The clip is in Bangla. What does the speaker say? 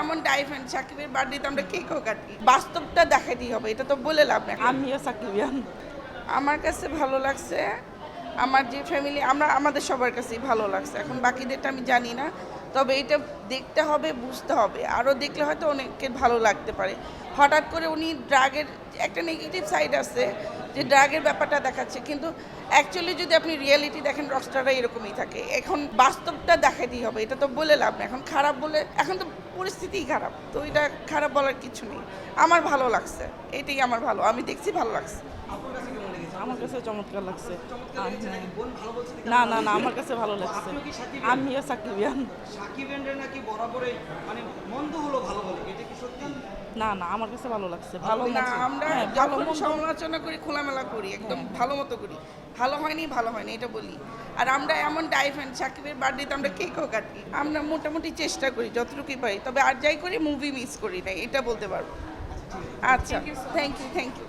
এমন ডাইফেন সাকিবের বার্থডেতে আমরা কেকও কাটি, বাস্তবটা দেখাতেই হবে, এটা তো বলে লাভ না। আমিও সাকিবিয়ান। আমার কাছে ভালো লাগছে, আমার যে ফ্যামিলি আমরা আমাদের সবার কাছেই ভালো লাগছে। এখন বাকিদেরটা আমি জানি না, তবে এটা দেখতে হবে, বুঝতে হবে, আরও দেখলে হয়তো অনেকের ভালো লাগতে পারে। হঠাৎ করে উনি ড্রাগের একটা নেগেটিভ সাইড আছে যে ড্রাগের ব্যাপারটা দেখাচ্ছে, কিন্তু অ্যাকচুয়ালি যদি আপনি রিয়েলিটি দেখেন রকস্টাররা এরকমই থাকে। এখন বাস্তবটা দেখাতেই হবে, এটা তো বলে লাভ না। এখন খারাপ বলে, এখন তো পরিস্থিতিই খারাপ, তো এটা খারাপ বলার কিছু নেই। আমার ভালো লাগছে, এটাই আমার ভালো, আমি দেখছি ভালো লাগছে। আপনার কাছে কেমন লেগেছে? আমার কাছে চমৎকার লাগছে। চমৎকার লেগেছে নাকি? বোন ভালো বলছে দেখে না ভালো না না, লাগছে? আমার কাছে ভালো লাগছে। আপনিও কি সাকিব? আমিও সাকিবিয়ান। সাকিব এন্ডের নাকি বরাবরই মানে মন্দ হলো ভালো বলে, এটা কি সত্যি? না না, আমার কাছে ভালো লাগছে। ভালো না, মতো। আমরা হ্যাঁ, ভালো যখন মন্দ। সমালোচনা করি খোলামেলা করি, একদম ভালো মতো করি। ভালো হয়নি এটা বলি। আর আমরা এমন ডাইফেন সাকিবের বার্থডেতে আমরা কেকও কাটি, আমরা মোটামুটি চেষ্টা করি যতটুকুই পারি, তবে আর যাই করি মুভি মিস করি না, এটা বলতে পারবো। আচ্ছা, থ্যাংক ইউ।